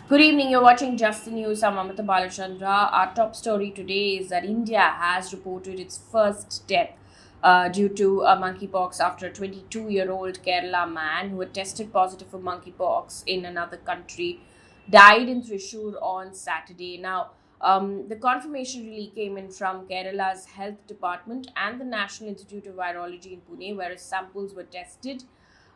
Good evening. You're watching Just the News. I'm Amita Balachandra. Our top story today is that India has reported its first death due to monkeypox after a 22-year-old Kerala man who had tested positive for monkeypox in another country died in Thrissur on Saturday. Now, the confirmation really came in from Kerala's health department and the National Institute of Virology in Pune, where samples were tested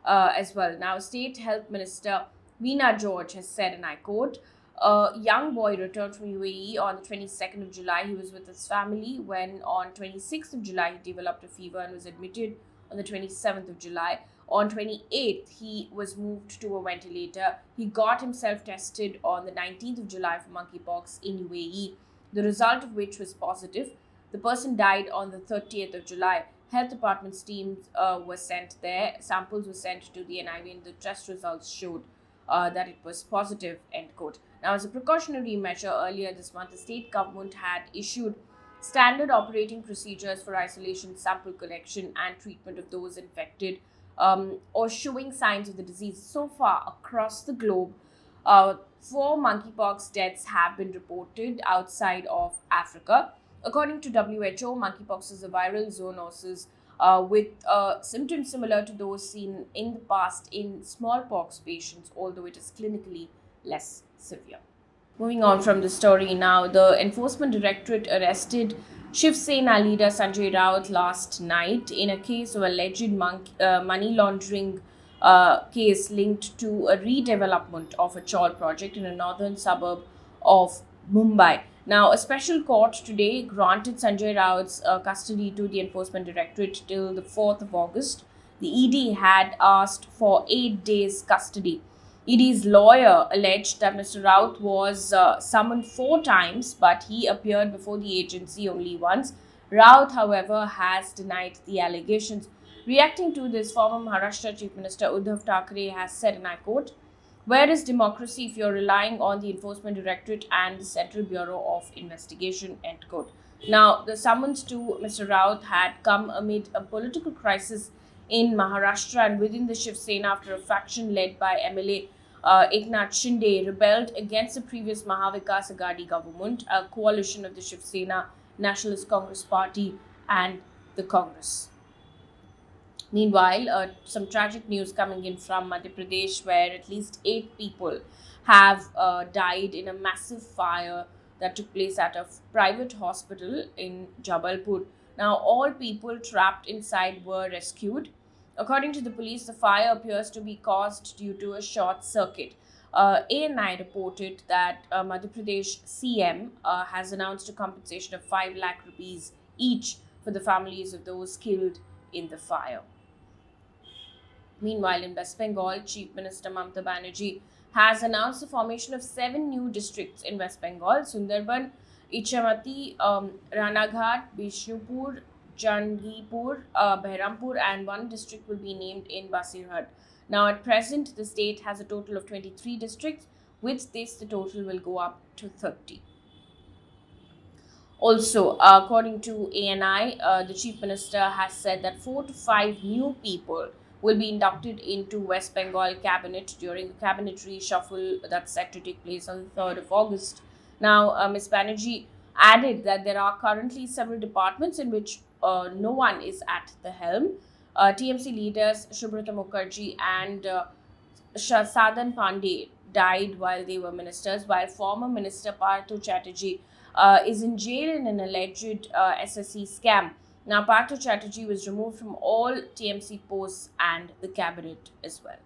as well. Now, State Health Minister Veena George has said, and I quote, a young boy returned from UAE on the 22nd of July. He was with his family when on 26th of July he developed a fever and was admitted on the 27th of July. On 28th, he was moved to a ventilator. He got himself tested on the 19th of July for monkeypox in UAE, the result of which was positive. The person died on the 30th of July. Health department's teams were sent there. Samples were sent to the NIV and the test results showed that it was positive, end quote. Now, as a precautionary measure, earlier this month, the state government had issued standard operating procedures for isolation, sample collection, and treatment of those infected or showing signs of the disease. So far, across the globe, 4 monkeypox deaths have been reported outside of Africa. According to WHO, monkeypox is a viral zoonosis with symptoms similar to those seen in the past in smallpox patients, although it is clinically less severe. Moving on from the story now, the Enforcement Directorate arrested Shiv Sena leader Sanjay Raut last night in a case of alleged money laundering case linked to a redevelopment of a chawl project in a northern suburb of Mumbai. Now, a special court today granted Sanjay Raut's custody to the Enforcement Directorate till the 4th of August. The ED had asked for 8 days custody. ED's lawyer alleged that Mr. Raut was summoned 4 times, but he appeared before the agency only once. Raut, however, has denied the allegations. Reacting to this, former Maharashtra Chief Minister Uddhav Thackeray has said, and I quote, "Where is democracy if you're relying on the Enforcement Directorate and the Central Bureau of Investigation?" End quote. Now, the summons to Mr. Raut had come amid a political crisis in Maharashtra and within the Shiv Sena after a faction led by MLA Eknath Shinde rebelled against the previous Mahavikas Aghadi government, a coalition of the Shiv Sena, Nationalist Congress Party, and the Congress. Meanwhile, some tragic news coming in from Madhya Pradesh, where at least 8 people have died in a massive fire that took place at a private hospital in Jabalpur. Now, all people trapped inside were rescued. According to the police, the fire appears to be caused due to a short circuit. ANI reported that Madhya Pradesh CM has announced a compensation of 5 lakh rupees each for the families of those killed in the fire. Meanwhile, in West Bengal, Chief Minister Mamata Banerjee has announced the formation of 7 new districts in West Bengal: Sundarban, Ichamati, Ranaghat, Bishnupur, Jangipur, Behrampur, and 1 district will be named in Basirhat. Now, at present, the state has a total of 23 districts. With this, the total will go up to 30. Also, according to ANI, the Chief Minister has said that 4 to 5 new people will be inducted into West Bengal cabinet during the cabinet reshuffle that's set to take place on the 3rd of August. Now, Ms. Banerjee added that there are currently several departments in which no one is at the helm. TMC leaders Subrata Mukherjee and Sadan Pandey died while they were ministers, while former Minister Partho Chatterjee is in jail in an alleged SSC scam. Now, Partho Chatterjee was removed from all TMC posts and the cabinet as well.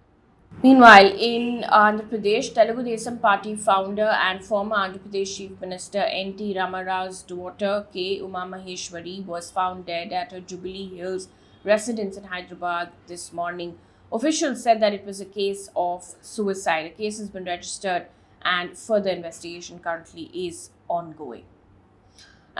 Meanwhile, in Andhra Pradesh, Telugu Desam Party founder and former Andhra Pradesh Chief Minister N.T. Ramarao's daughter K. Uma Maheshwari was found dead at her Jubilee Hills residence in Hyderabad this morning. Officials said that it was a case of suicide. A case has been registered and further investigation currently is ongoing.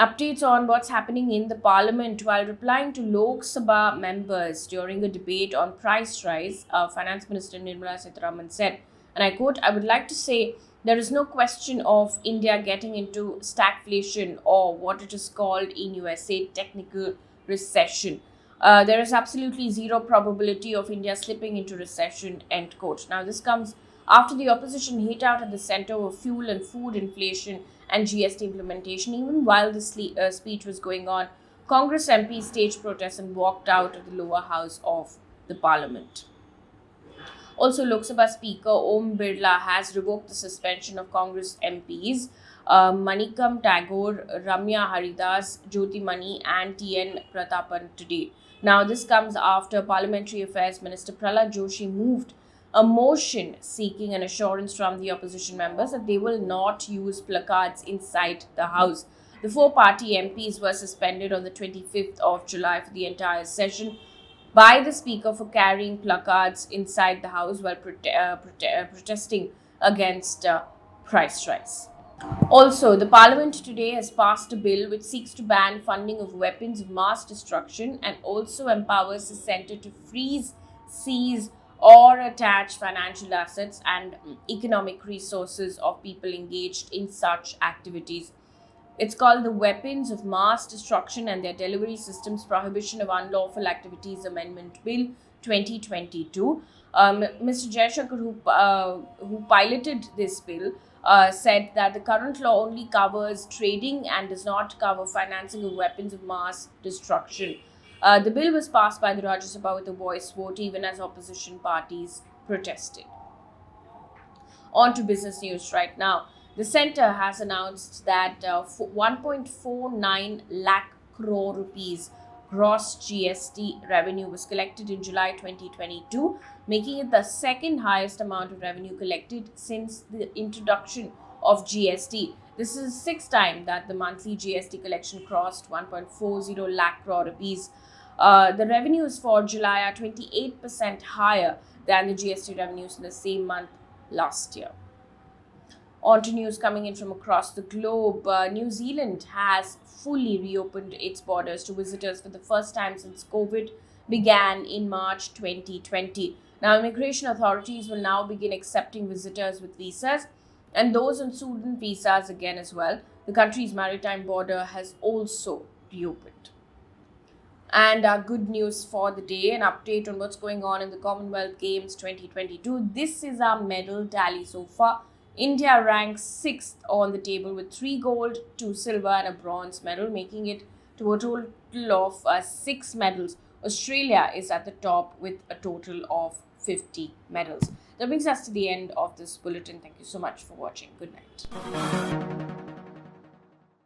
Updates on what's happening in the parliament. While replying to Lok Sabha members during a debate on price rise, Finance Minister Nirmala Sitharaman said, and I quote, "I would like to say there is no question of India getting into stagflation or what it is called in USA technical recession. There is absolutely zero probability of India slipping into recession," end quote. Now, this comes after the opposition hit out at the centre over fuel and food inflation and GST implementation. Even while the speech was going on, Congress MPs staged protests and walked out of the lower house of the parliament. Also, Lok Sabha Speaker Om Birla has revoked the suspension of Congress MPs Manikam Tagore, Ramya Haridas, Jyoti Mani, and T.N. Pratapan today. Now, this comes after Parliamentary Affairs Minister Prahlad Joshi moved a motion seeking an assurance from the opposition members that they will not use placards inside the House. The four-party MPs were suspended on the 25th of July for the entire session by the Speaker for carrying placards inside the House while protesting against price rise. Also, the Parliament today has passed a bill which seeks to ban funding of weapons of mass destruction and also empowers the centre to freeze, seize, or attach financial assets and economic resources of people engaged in such activities. It's called the Weapons of Mass Destruction and Their Delivery Systems Prohibition of Unlawful Activities Amendment Bill 2022. Mr. Jaishankar, who piloted this bill, said that the current law only covers trading and does not cover financing of weapons of mass destruction. The bill was passed by the Rajya Sabha with a voice vote, even as opposition parties protested. On to business news right now. The centre has announced that 1.49 lakh crore rupees gross GST revenue was collected in July 2022, making it the second highest amount of revenue collected since the introduction of GST. This is the sixth time that the monthly GST collection crossed 1.40 lakh crore rupees. The revenues for July are 28% higher than the GST revenues in the same month last year. On to news coming in from across the globe. New Zealand has fully reopened its borders to visitors for the first time since COVID began in March 2020. Now, immigration authorities will now begin accepting visitors with visas and those on student visas again as well. The country's maritime border has also reopened. And our good news for the day, an update on what's going on in the Commonwealth Games 2022. This is our medal tally so far. India ranks 6th on the table with 3 gold, 2 silver and a bronze medal, making it to a total of 6 medals. Australia is at the top with a total of 50 medals. That brings us to the end of this bulletin. Thank you so much for watching. Good night.